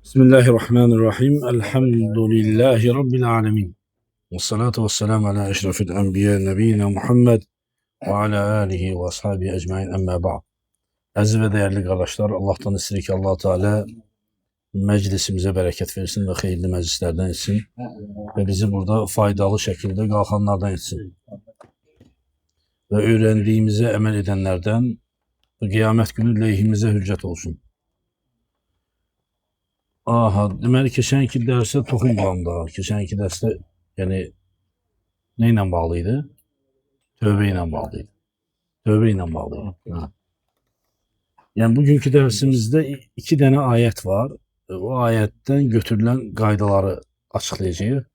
Bismillahirrahmanirrahim. Elhamdülillahi Rabbil alemin. Ve salatu ve selamu ala eşrafil enbiya nebiyyina Muhammed ve ala alihi ve ashabihi ecmain emme ba'd. Əziz və dəyərli qardaşlar, Allahdan istəyirik ki, Allah Teala məclisimizə bərəkət versin və xeyirli məclislərdən etsin və bizi burada faydalı şəkildə qalxanlardan etsin. Və öyrəndiyimizə əməl edənlərdən qiyamət günü lehimizə hüccət olsun. Aha, deməli keçənki dərsə toxunmadım daha. Keçənki dərsdə yəni nə ilə bağlı idi? Tövbə ilə bağlı idi. Tövbə ilə bağlı idi. Ha. Yəni bugünkü dərsimizdə iki dənə ayət var. O ayətdən götürülən qaydaları açıqlayacağıq.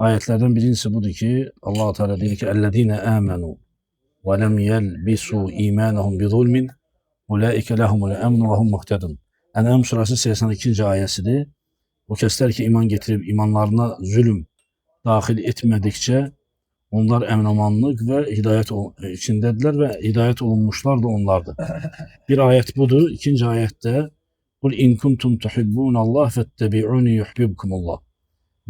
Ayətlərdən birincisi budur ki, Allah Teala deyir ki: "Ellezine amenu ve lem yelbisu imanahum bi zulmin ulaika lahumul emnu ve hum muhtedun." Ən'am surası 82-ci ayəsidir. O kəslər ki, iman getirib imanlarına zülm daxil etmədikcə onlar əminamanlıq və hidayət içindədirlər və hidayət olunmuşlar da onlardır. Bir ayət budur. İkinci ayətdə "Qul in kuntum tuhibbunallah fettabi'uni yuhibbukumullah."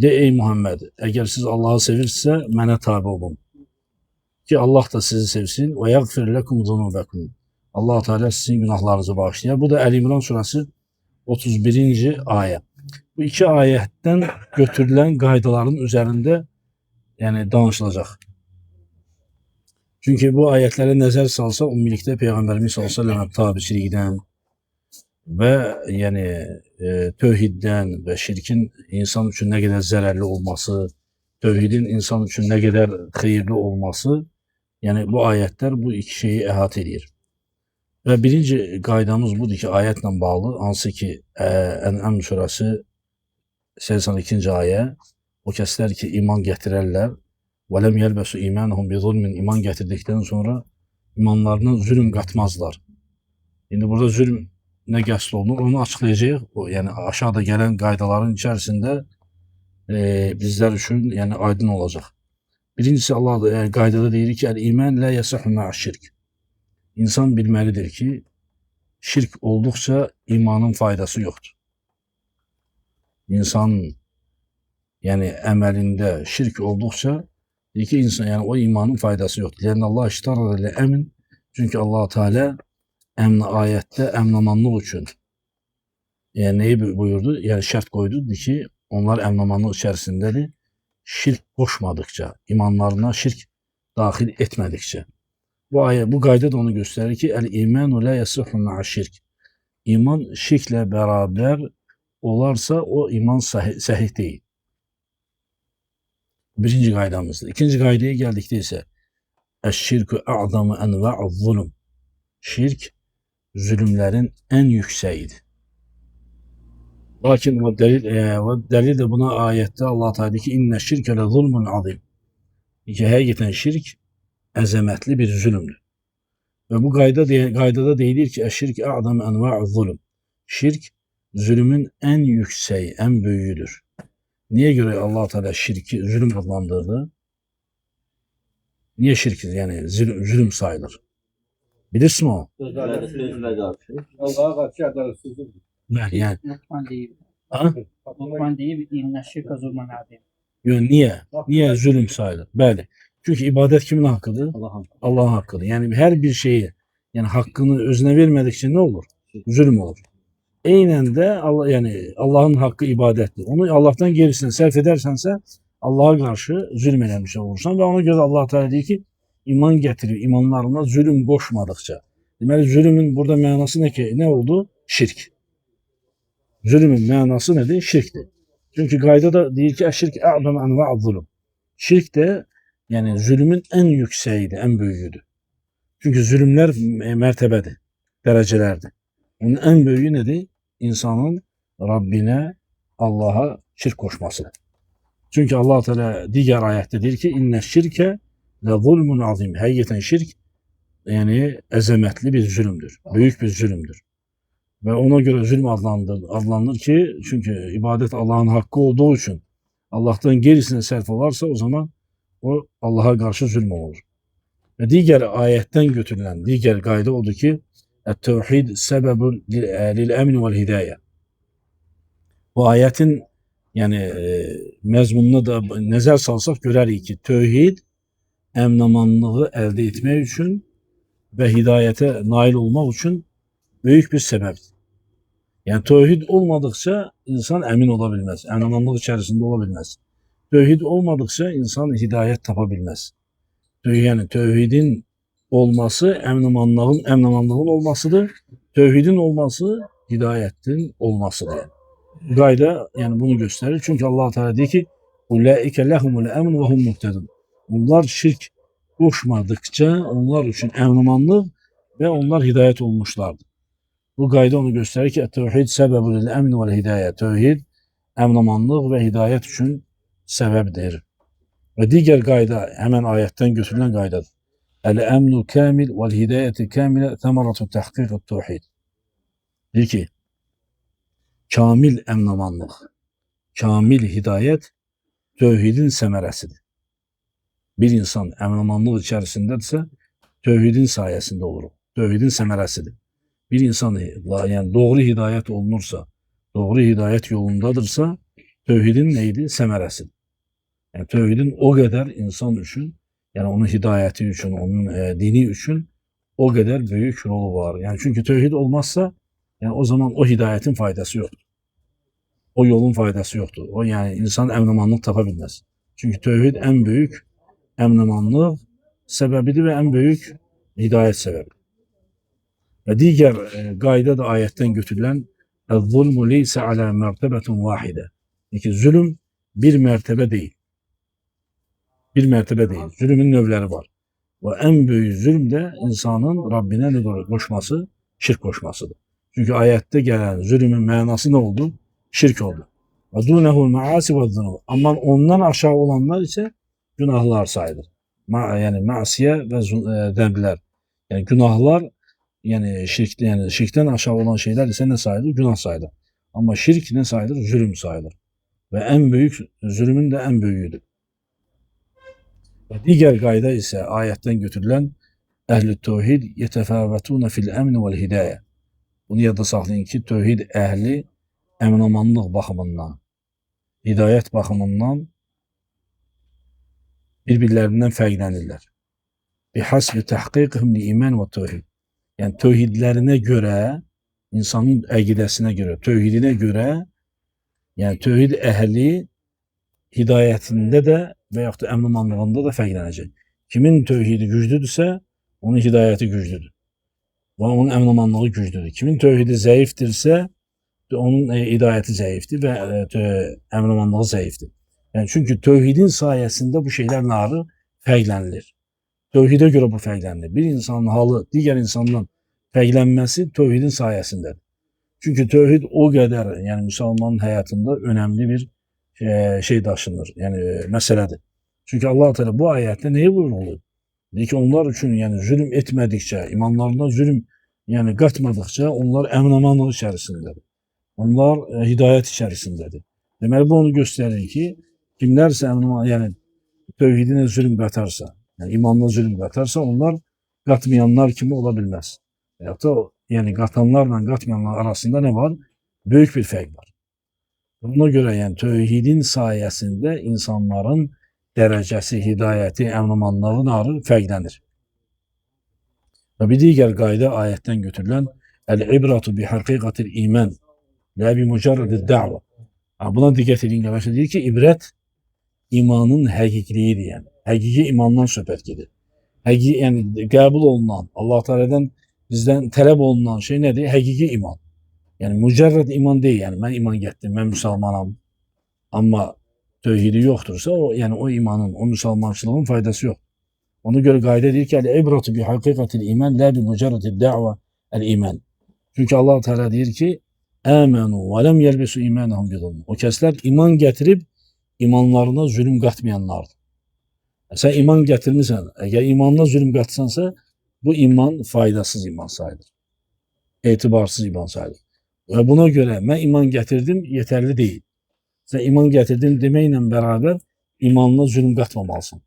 De ey Muhammed, əgər siz Allahı sevirsə mənə tabe olun. Ki Allah da sizi sevsin və yaghfir lekum zunubakum. Allah Teala sizin günahlarınızı bağışlayar. Bu da Əl-İmran surası 31-ci ayə. Bu iki ayətdən götürülən qaydaların üzərində yəni danışılacaq. Çünki bu ayətlərə nəzər salsa, ümumilikdə Peyğəmbərimiz sallallahu əleyhi və səlləm tabiçilikdən və yəni tövhiddən və şirkin insan üçün nə qədər zərərli olması, tövhidin insan üçün nə qədər xeyirli olması, yəni bu ayətlər bu iki şeyi əhatə edir. Və birinci qaydamız budur ki, ayətlə bağlı, hansı ki, Ən'am surası 82-ci ayə, o kəslər ki, iman gətirərlər, وَلَمْ يَلْبَسُوا إِيمَانَهُمْ بِظُلْمٍ iman gətirdikdən sonra imanlarına zülm qatmazlar. İndi burada zülm nə qəsd olunur, onu açıqlayacağıq. Yəni aşağıda gələn qaydaların içərisində bizlər üçün yəni aydın olacaq. Birincisi Allah qaydada deyir ki, "El-iman la yasihhu ma'aş-şirk." İnsan bilməlidir ki, şirk olduqca imanın faydası yoxdur. İnsan yəni əməlində şirk olduqca deyir ki, insan yəni o imanın faydası yoxdur. Yəni Allah iştarar ilə əmin. Çünki Allah Teala əmn ayətdə əminamanlıq üçün yəni nəyi buyurdu? Yəni şərt qoydu ki, onlar əminamanlıq içərisindədir. Şirk qoşmadıkça, imanlarına şirk daxil etmədikcə. Bu qayda da onu göstərir ki, "El-imanu la yasihhu ma'aş-şirk." İman şirklə bərabər olarsa o iman səhih deyil. Birinci qaydamızdır. İkinci qaydaya gəldikdə isə "Əş-şirku a'zamu enva'uz-zulm." Şirk zülmlərin ən yüksəyidir. Lakin o dəlil də buna ayətdə Allah Teala deyir ki, "İnneş-şirke le-zulmun azim." ki, həqiqətən şirk əzəmətli bir zülmdür. Və bu qaydada deyilir ki, "Əş-şirk a'zamu enva'uz-zulm." Şirk zülmün ən yüksəyi, ən böyüyüdür. Niyə görə Allah Teala şirki zülm adlandırdı? Niyə şirk yəni zülm sayılır? Bilirsin o? Allah'a karşı adaletsizlikdir. Bəli, yəni. Lokman deyib. Ha? Lokman deyib, "İnnəşşirkə zulmun azim." Yox, niyə? Niyə zülm sayılır? Bəli. Çünki ibadət kimin haqqıdır? Allahın haqqıdır. Yəni hər bir şeyi, yəni haqqını özünə vermədikcə nə olur? Zülm olur. Eynən də Allah, yəni Allahın haqqı ibadətdir. Onu Allahdan gerisinə sərf edərsənsə, Allaha qarşı zülm eləmiş olursan və ona görə Allah Teala deyir ki, iman gətirib imanlarına zülm qoşmadıkça. Deməli zülmün burada mənası nə ki, nə oldu? Şirk. Zülmün mənası nədir? Şirkdir. Çünki qaydada deyir ki, "Əş-şirk a'zamu enva'uz-zulm." Şirk də yəni zülmün ən yüksəyidir, ən böyüyüdür. Çünki zülmlər mərtəbədir, dərəcələrdir. Onun ən böyüyü nədir? İnsanın Rabbinə, Allaha şirk qoşmasıdır. Çünki Allah Teala digər ayətdə deyir ki, "İnneş-şirke le-zulmun azim." Həqiqətən şirk yəni əzəmətli bir zülmdür, böyük bir zülmdür. Və ona görə zülm adlanır ki, çünki ibadət Allahın haqqı olduğu üçün Allahdan gerisinə sərf olarsa, o zaman o Allaha qarşı zülm olur. Və digər ayətdən götürülən digər qayda odur ki, "Et-tevhid sebebun lil-emn vel-hidayə." Bu ayetin yəni məzmununa da nəzər salsaq görərik ki, tövhid əmin-amanlığı əldə etmək üçün və hidayətə nail olmaq üçün böyük bir səbəbdir. Yəni tövhid olmadıkça insan əmin ola bilməz, əmin-amanlıq içərisində ola bilməz. Tövhid olmadıkça insan hidayət tapa bilməz. Yəni tövhidin olması əmin-amanlığın olmasıdır. Tövhidin olması hidayətin olmasıdır. Bu qayda yəni bunu göstərir. Çünki Allah Teala deyir ki: "Ulaike lehumul emn ve hum muhtedun." Onlar şirk qoşmadıkça onlar üçün əmin-amanlıq və onlar hidayət olmuşlardır. Bu qayda onu göstərir ki, tövhid səbəbül əmin və hidayə. Tövhid əmin-amanlıq və hidayət üçün səbəbdir. Və digər qayda həmən ayətdən götürülən qaydadır. Əl-əmnu kamil və hidayəti kamilə təmaratu təhqiqat tövhid. Deyir ki, kamil əmin-amanlıq, kamil hidayət tövhidin səmərəsidir. Bir insan əmin-amanlıq içərisindədirsə, tövhidin sayəsində olur. Tövhidin səmərəsidir. Bir insan yəni doğru hidayət olunursa, doğru hidayət yolundadırsa, tövhidin neydi? Səmərəsidir. Yəni tövhidin o qədər insan üçün, yəni onun hidayəti üçün, onun dini üçün o qədər böyük rolu var. Yəni çünki tövhid olmazsa, yəni o zaman o hidayətin faydası yoxdur. O yolun faydası yoxdur. O yəni insan əmin-amanlıq tapa bilməz. Çünki tövhid ən böyük əmin-amanlıq səbəbidir və ən böyük hidayət səbəbidir. Və digər qayda da ayətdən götürülən "El-zulmu leysə alə mərtəbətun vahidə." Yəni zülm bir mərtəbə deyil. Bir mərtəbə deyil. Zülmün növləri var. Və ən böyük zülm də insanın Rabbinə qoşması, şirk qoşmasıdır. Çünki ayətdə gələn zülmün mənası nə oldu? Şirk oldu. Və dunəhul məasi və zunub. Amma ondan aşağı olanlar isə günahlar sayılır. Yəni məsiyə və zəmblər. Yəni günahlar, yəni şirkdən aşağı olan şeylər isə nə sayılır? Günah sayılır. Amma şirk nə sayılır? Zülm sayılır. Və ən böyük zülmün də ən böyüyüdür. Və digər qayda isə ayətdən götürülən əhl-i tövhid yetefavətuna fil əmn vəl hidayə. Bunu yadda saxlayın ki, tövhid əhli əmin-amanlıq baxımından, hidayət baxımından bir-birlərindən fərqlənirlər. Bihasbi təhqiqihim li iman və tövhid. Yəni tövhidlərinə görə, insanın əqidəsinə görə, tövhidinə görə, yəni tövhid əhli hidayətində də və yaxud da əmin-amanlığında da fərqlənəcək. Kimin tövhidi güclüdürsə, onun hidayəti güclüdür. Və onun əmin-amanlığı güclüdür. Kimin tövhidi zəifdirsə, onun hidayəti zəifdir və əmin-amanlığı zəifdir. Yəni çünki tövhidin sayəsində bu şeylər narı fərqlənilir. Tövhidə görə bu fərqlənilir. Bir insanın halı digər insandan fərqlənməsi tövhidin sayəsindədir. Çünki tövhid o qədər, yəni müsəlmanın həyatında önəmli bir şey daşınır, yəni məsələdir. Çünki Allah Teala bu ayətdə nəyi vurğulayır? Deyir ki, onlar üçün yəni zülm etmədikcə, imanlarına zülm yəni qatmadıkça onlar əmin-amanlıq içərisindədir. Onlar hidayət içərisindədir. Deməli bu onu göstərir ki, kimlərsə yəni tövhidinə zülm qatarsa, yəni imanına zülm qatarsa, onlar qatmayanlar kimi ola bilməz. Veyahut da yəni qatanlarla qatmayanlar arasında nə var? Böyük bir fərq var. Buna görə yəni tövhidin sayəsində insanların dərəcəsi, hidayəti, əmin-amanlığı fərqlənir. Və bir digər qayda ayətdən götürülən "Əl-ibratu bi haqiqatil iman la bi mujarradid da'va." Buna diqqət edin qardaşlar, deyir ki, ibrət imanın həqiqiliyidir, yəni. Həqiqi imandan söhbət gedir. Həqiqi yəni qəbul olunan, Allah Teala'dan bizdən tələb olunan şey nədir? Həqiqi iman. Yəni mücərrəd iman deyil, yəni mən iman gətirdim, mən müsəlmanam. Amma tövhidi yoxdursa, yəni o imanın, o müsəlmançılığın faydası yox. Ona görə qayda deyir ki, "Əl-ibratu bi haqiqatil iman la bi mujarradid da'va el-iman." Çünki Allah Teala deyir ki, "Əmənu və lem yelbisu imanahum bi-zulm." O kəslər iman gətirib imanlarına zülm qatmayanlardır. Sən iman gətirmisən, əgər imanına zülm qatsansa, bu iman faydasız iman sayılır. Etibarsız iman sayılır. Və buna görə mən iman gətirdim yetərli deyil. Sən iman gətirdim deməklə bərabər imanına zülm qatmamalısan.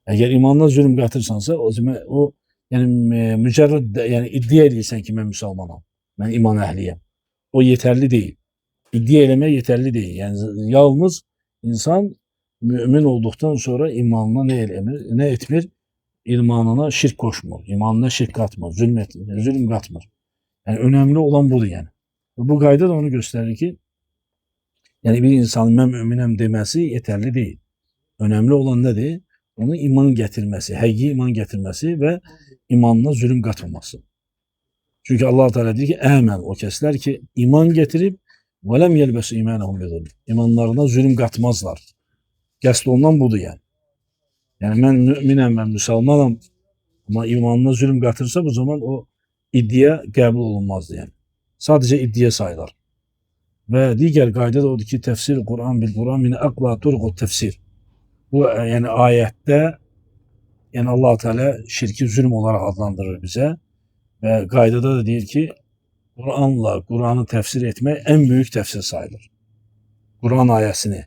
Əgər imanına zülm qatırsansa, o zaman o yəni mücərrəd yəni iddia edirsən ki, mən müsəlmanam, mən iman əhliyəm. O yetərli deyil. İddia eləmək yetərli deyil. Yəni yalnız insan mümin olduqdan sonra imanına ne eləmir, ne etmir? İmanına şirk koşmur, imanına şirk katmır, zulüm katmır. Yani önemli olan budur yani. Bu qayda da onu gösterir ki, yani bir insanın mən müminəm deməsi yeterli değil. Önemli olan nedir? Onu iman getirmesi, həqiqi iman getirmesi ve imanına zulüm katmaması. Çünkü Allah Teala diyor ki, "Əmən o kəslər ki iman getirip ve lem yelbesu imanahum bizulm." İmanlarına zulüm katmazlar. Qəsd ondan budur yani. Yani ben müminəm, ben Müslümanım ama imanına zulüm katırsa bu zaman o iddia qəbul olunmazdı yani. Sadece iddia sayılır. Ve diğer qayda da odur ki, tefsir Kur'an bil Kur'an min aqla turqut tefsir. Bu yani ayette yani Allah Teala şirki zulüm olarak adlandırır bize ve qaydada da deyir ki, Kur'an'la Kur'an'ı tefsir etmek en büyük tefsir sayılır. Kur'an ayesini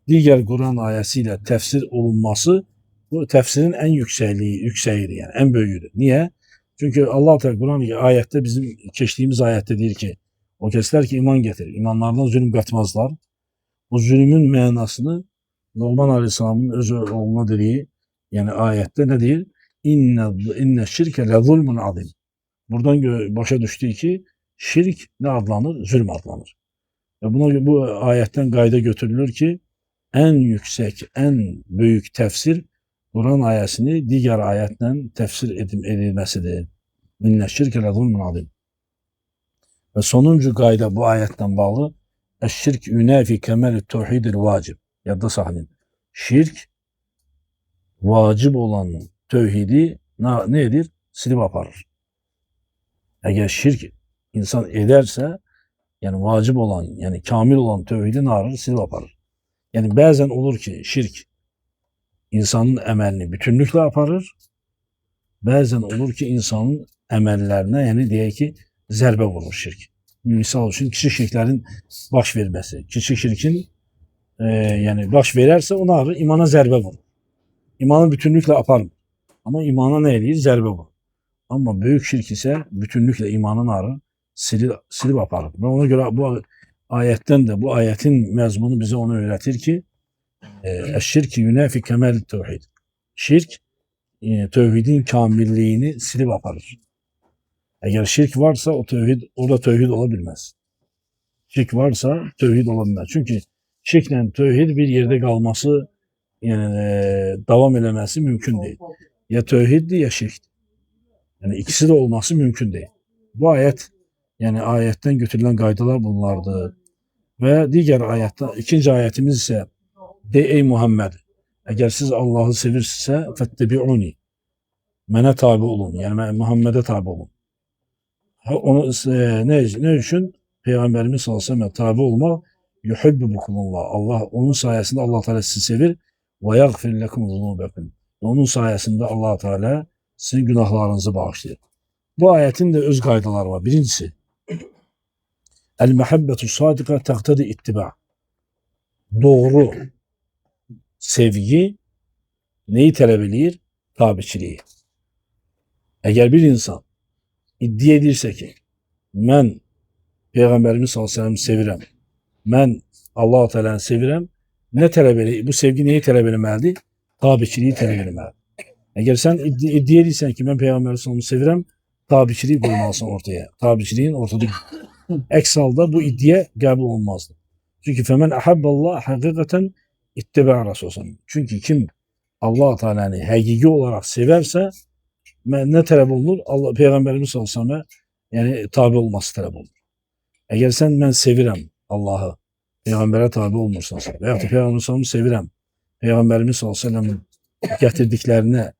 diğer Kur'an ayesiyle tefsir olunması bu tefsirin en yükseğidir yani en büyüğüdür. Niye? Çünkü Allah Teala Kur'an ayette bizim geçtiğimiz ayette diyor ki o kesler ki iman getirir. İmanlardan zulüm katmazlar. O zulümün manasını Numan Aleyhisselam'ın öz oğluna dediği yani ayette ne diyor? İnne şirke le zulmun azim. Buradan başa düştüğü ki şirk ne adlanır? Zulüm adlanır. Ve buna bu ayetten gayda götürülür ki en yüksek, en büyük tefsir Kur'an ayesini diğer ayetten tefsir edilmesidir. İnne şirke le zulmun azim. Ve sonuncu gayda bu ayetten bağlı eşşirk yünefi kemel tevhidil vacib. Yadda sahnin. Şirk vacip olan tevhidi nedir? Silip aparır. Eğer şirk insan ederse yani vacip olan yani kamil olan tevhidi ne yapar? Silip aparır. Yani bazen olur ki şirk insanın emelini bütünlükle aparır. Bazen olur ki insanın emellerine yani diye ki zərbe vurur şirk. Misal için küçük şirklerin baş vermesi. Küçük şirkin yani baş vererse ona arır, imana zərbe vurur. İmanı bütünlükle aparır. Ama imana ne eləyir? Zərbe vurur. Ama büyük şirk ise bütünlükle imanın arır, silip aparır. Ve ona göre bu ayetten de bu ayetin mezmunu bize onu öğretir ki eşşirki yünefi kemel tevhid. Şirk tevhidin kamilliğini silip aparır. Eğer şirk varsa o tevhid, orada tevhid olabilmez. Şirk varsa tevhid olabilmez. Çünkü şirkle tevhid bir yerde kalması yani devam eləməsi mümkün değil. Ya tevhiddi ya şirkti. Yani ikisi de olması mümkün değil. Bu ayet yani ayetten götürülen qaydalar bunlardır. Ve diğer ayette ikinci ayetimiz ise de ey Muhammed eğer siz Allah'ı sevirse fettebi'uni mene tabi olun yani Muhammed'e tabi olun. Onu ne için? Peygamberimiz sallallahu aleyhi ve sellem tabi olmak yuhibbukumullah. Allah onun sayesinde Allah Teala sizi sevir ve yaghfir lekum zunubakum. Onun sayesinde Allah Teala sizin günahlarınızı bağışlayır. Bu ayetin de öz qaydaları var. Birincisi el muhabbetu sadika taqtadi ittiba. Doğru sevgi neyi talep edir? Tabiçiliği. Eğer bir insan iddia edirsə ki, mən Peygamberimiz sallallahu aleyhi ve sellem sevirəm, mən Allah-u Teala'nı sevirəm, ne tələb edir? Bu sevgi neyi tələb etməlidir? Tabiçiliği tələb etməlidir. Eğer sen iddia edirsən ki, mən Peygamberimiz sallallahu aleyhi ve sellem sevirəm, tabiçiliği qoymalısın ortaya. Tabiçiliğin ortada. Əks halda bu iddia qəbul olmazdı. Çünkü femen ahabballah hakikaten ittiba Resulullah. Çünkü kim Allah-u Teala'nı həqiqi olarak severse ne talep olunur? Allah Peygamberimiz sallallahu aleyhi ve sellem yani tabi olması talep olunur. Eğer sen ben sevirəm Allah'ı, Peygamber'e tabi olmursansa veyahut da Peygamberimiz sallallahu aleyhi ve sellem sevirəm, Peygamberimiz sallallahu aleyhi ve sellem'in getirdiklerine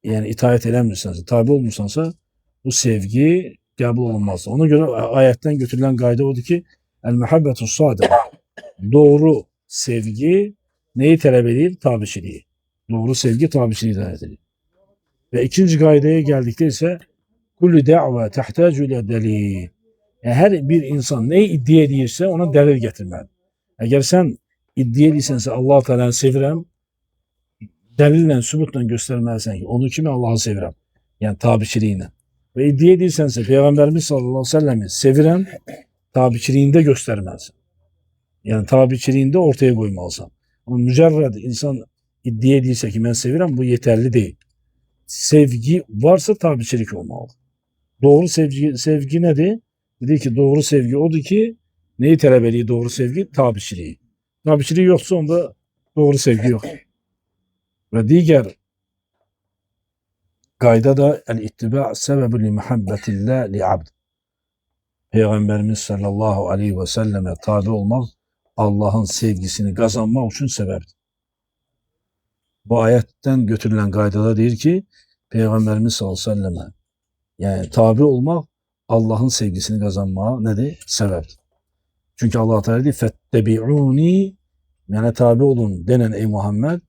yani itaat eləmirsansa, tabi olmursansa bu sevgi qəbul olunmaz. Ona göre ayetten götürülen qayda odur ki el muhabbetu sadık. Doğru sevgi neyi talep edir? Tabiçiliği. Doğru sevgi tabiçiliği talep edir. Ve ikinci gaydaya geldikte ise kullu da'va tahtacu ila delil. Yani her bir insan neyi iddia edirse ona delil getirmeli. Eğer sen iddia edirsense Allah-u Teala'nı sevirəm, delille, sübutla göstermelisin ki onu kimi Allah'ı sevirəm. Yani tabiçiliğine. Ve iddia edirsense Peygamberimiz sallallahu aleyhi ve sellem'i sevirəm, tabiçiliğinde göstermelisin. Yani tabiçiliğini de ortaya koymalısan. Ama mücerred insan iddia edilse ki ben seviyorum, bu yeterli değil. Sevgi varsa tabiçilik olmalı. Doğru sevgi nedir? Dedi ki doğru sevgi odur ki neyi talep ediyor doğru sevgi? Tabiçiliği. Tabiçiliği yoksa onda doğru sevgi yok. Ve diğer gayda da el-ittiba sebebi li muhabbetillah li abd. Peygamberimiz sallallahu aleyhi ve selleme tabi olmak Allah'ın sevgisini kazanmak için sebeptir. Bu ayetten götürülen gaydada değil ki Peygamberimiz sallallahu aleyhi ve selleme yani tabi olmak Allah'ın sevgisini kazanmaya nedir? Sebeptir. Çünkü Allah Teala diyor fettebi'uni yani tabi olun denen ey Muhammed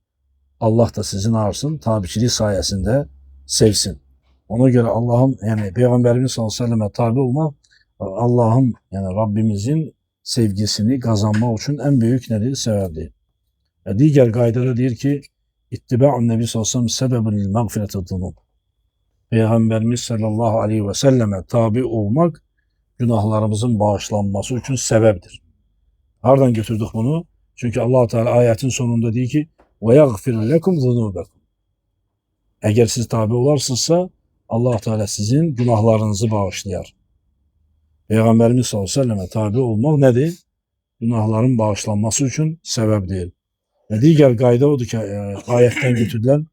Allah da sizin arsın tabiçiliği sayesinde sevsin. Ona göre Allah'ın yani Peygamberimiz sallallahu aleyhi ve selleme tabi olmak Allah'ın yani Rabbimizin sevgisini kazanmak için en büyük nedir? Sebeptir. Diğer gaydada diyor ki İttiba'un Nebi sallallahu aleyhi ve sellem sebebun lil mağfireti zunub. Peygamberimiz sallallahu aleyhi ve selleme tabi olmak günahlarımızın bağışlanması için sebeptir. Nereden götürdük bunu? Çünkü Allah Teala ayetin sonunda diyor ki ve yaghfir lekum zunubakum. Eğer siz tabi olarsınızsa Allah Teala sizin günahlarınızı bağışlayar. Peygamberimiz sallallahu aleyhi ve selleme tabi olmak nedir? Günahların bağışlanması için sebeptir. Ve diğer gayda odur ki ayetten götürülen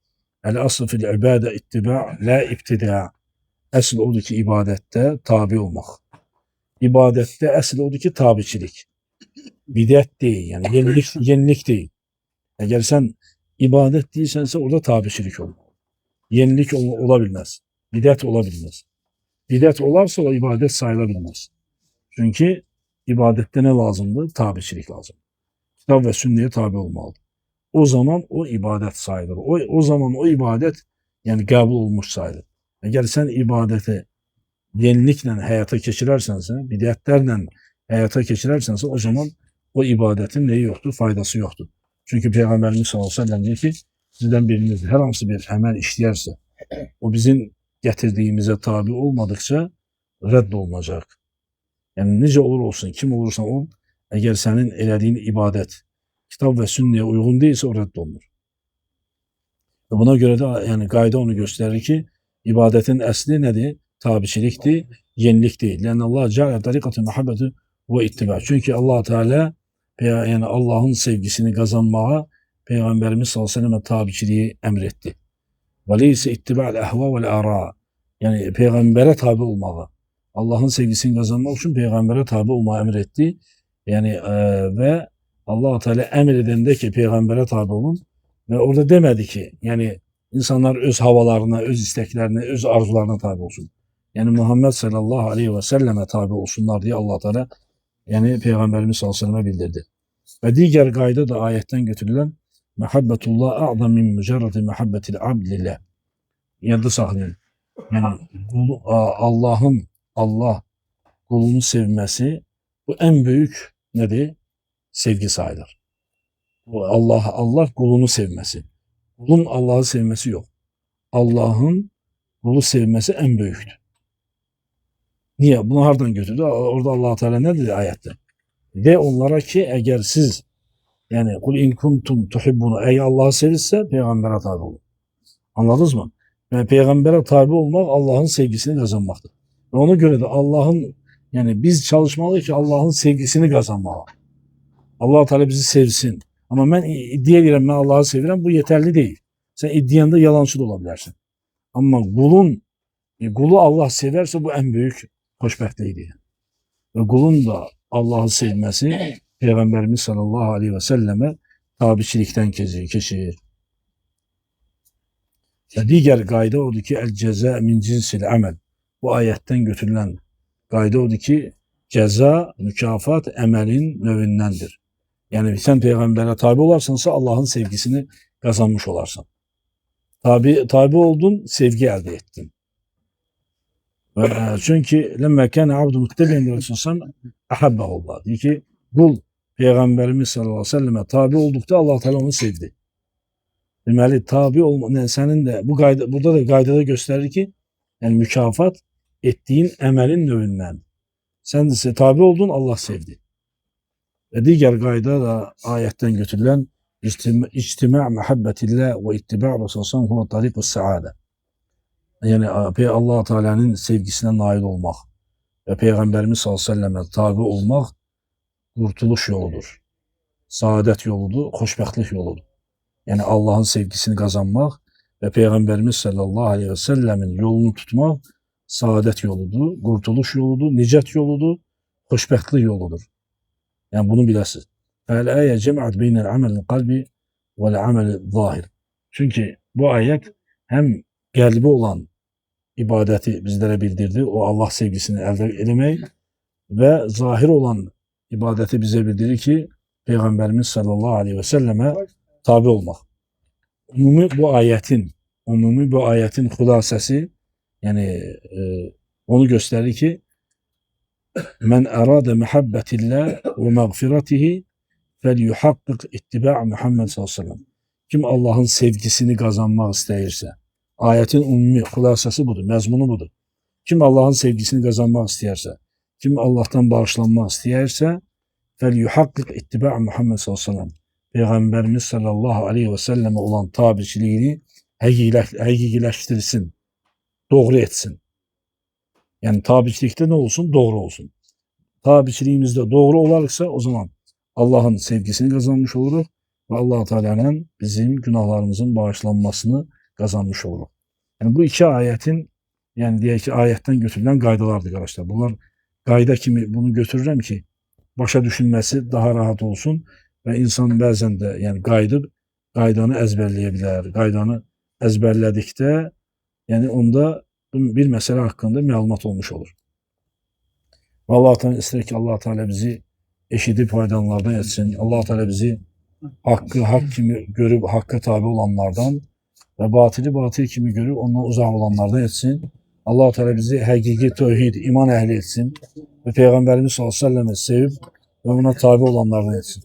el aslı fil ibade ittiba la ibtida. Asıl odur ki ibadette tabi olmak. İbadette asıl odur ki tabiçilik. Bidat değil yani yenilik değil. Eğer sen ibadet değilsense orada tabiçilik olur. Yenilik olabilmez. Bidat olabilmez. Bidat olarsa o ibadet sayılabilmez. Çünkü ibadette ne lazımdı? Tabiçilik lazım. Kitap ve sünneye tabi olmalı. O zaman o ibadet sayılır. O zaman o ibadet yani kabul olmuş sayılır. Eğer sen ibadeti yenilikle hayata geçirersense, bid'atlerle hayata geçirersense o zaman o ibadetin neyi yoktur? Faydası yoktur. Çünkü Peygamberimiz sallallahu aleyhi ve sellem diyor ki sizden biriniz her hansı bir emel işleyerse o bizim getirdiğimize tabi olmadıkça reddolunacak. Yani nice olur olsun, kim olursa ol, eğer senin elediğin ibadet kitap ve sünneye uygun değilse o reddolunur. Ve buna göre de yani gayda onu gösterir ki ibadetin esli nedir? Tabiçilikti, yenilik değil. Yani Allah Teala tarikatı muhabbeti ve ittiba. Çünkü Allah Teala yani Allah'ın sevgisini kazanmaya Peygamberimiz sallallahu aleyhi ve sellem tabiçiliği emretti. Ve leyse ittiba'l ehva vel ara. Yani peygambere tabi olmalı. Allah'ın sevgisini kazanmak için peygambere tabi olmayı emretti. Yani ve Allah Teala emredende ki peygambere tabi olun. Ve orada demedi ki yani insanlar öz havalarına, öz isteklerine, öz arzularına tabi olsun. Yani Muhammed sallallahu aleyhi ve selleme tabi olsunlar diye Allah Teala yani Peygamberimiz sallallahu aleyhi ve selleme bildirdi. Ve diğer gayda da ayetten götürülen muhabbetullah a'zam min mücerreti muhabbetil abdillah. Yerde saklayın. Yani Allah kulunu sevmesi bu en büyük nedir? Sevgi sayılır. Allah kulunu sevmesi. Kulun Allah'ı sevmesi yok. Allah'ın kulu sevmesi en büyüktür. Niye? Bunu hardan götürdü? Orada Allah Teala ne dedi ayette? De onlara ki eğer siz yani kul in kuntum tuhibbunu ey Allah'ı sevirse peygambere tabi olun. Anladınız mı? Yani peygambere tabi olmak Allah'ın sevgisini kazanmaktır. Ve ona göre de Allah'ın yani biz çalışmalıyız ki Allah'ın sevgisini kazanmalı. Allah Teala bizi sevsin. Ama ben iddia ederim ben Allah'ı seviyorum bu yeterli değil. Sen iddianda yalancı da olabilirsin. Ama kulu Allah severse bu en büyük hoşbəxtlikdir. Ve kulun da Allah'ı sevmesi Peygamberimiz sallallahu aleyhi ve selleme tabiçilikten geçir. Diğer gayda odur ki el ceza min cinsil amel. Bu ayetten götürülen gayda odur ki ceza, mükafat emelin növündendir. Yani sen peygambere tabi olarsansa Allah'ın sevgisini kazanmış olarsın. Tabi oldun, sevgi elde ettin. Çünkü lemme kâne abdu muttebien li Resulullah ahabbahullah. Diyor ki kul Peygamberimiz sallallahu aleyhi ve selleme tabi oldukça Allah Teala onu sevdi. Deməli tabi olma, yani senin de bu gayda, burada da gaydada gösterir ki yani mükafat ettiğin emelin növünden. Sen de tabi oldun Allah sevdi. Ve diğer qayda da ayetdən götürülen ictima' muhabbetillah ve ittiba' Resulullah sallallahu aleyhi ve sellem tariqus saade. Yani Allah Teala'nın sevgisine nail olmak ve Peygamberimiz sallallahu aleyhi ve selleme tabi olmak kurtuluş yoludur. Saadet yoludur, xoşbəxtlik yoludur. Yani Allah'ın sevgisini kazanmak ve Peygamberimiz sallallahu aleyhi ve sellemin yolunu tutmak saadet yoludur, kurtuluş yoludur, nicət yoludur, xoşbəxtlik yoludur. Yani bunu biləsiniz. Fəl-əyə cəm'at beynəl əməl-i qalbi vəl-əməl-i zahir. Çünkü bu ayet hem qəlbi olan ibadeti bizlere bildirdi. O Allah sevgisini elde etmek ve zahir olan ibadeti bize bildirir ki Peygamberimiz sallallahu aleyhi ve selleme tabi olmak. Umumi bu ayetin hulasesi yani onu gösterir ki men arada muhabbetillah ve mağfiratihi fel yuhakkik ittiba' Muhammed sallallahu aleyhi ve sellem. Kim Allah'ın sevgisini kazanmak istəyirsə, ayetin umumi hulasesi budur, məzmunu budur. Kim Allah'ın sevgisini kazanmak istəyirsə, kim Allah'tan bağışlanmak istəyirsə, fel yuhakkik ittiba' Muhammed sallallahu aleyhi ve sellem. Peygamberimiz sallallahu aleyhi ve selleme olan tabiçiliğini həqiqiləşdirsin, doğru etsin. Yani tabiçilikte ne olsun? Doğru olsun. Tabiçiliğimizde doğru olarsa o zaman Allah'ın sevgisini kazanmış oluruz ve Allah Teala'nın bizim günahlarımızın bağışlanmasını kazanmış oluruz. Yani bu iki ayetin yani diğer iki ayetten götürülen qaydalardır arkadaşlar. Bunlar qayda kimi bunu götürürəm ki başa düşünmesi daha rahat olsun ve insan bazen de yani qaydanı ezberleyebilir. Qaydanı ezberledikdə yani onda bir mesele hakkında məlumat olmuş olur. Ve Allah Teala ister ki Allah Teala bizi eşidip faydalanlardan etsin. Allah Teala bizi hakkı hak kimi görüp hakka tabi olanlardan ve batili batil kimi görüp ondan uzak olanlardan etsin. Allah Teala bizi hakiki tevhid, iman ehli etsin ve Peygamberimiz sallallahu aleyhi ve sellem'i sevip ve ona tabi olanlardan etsin.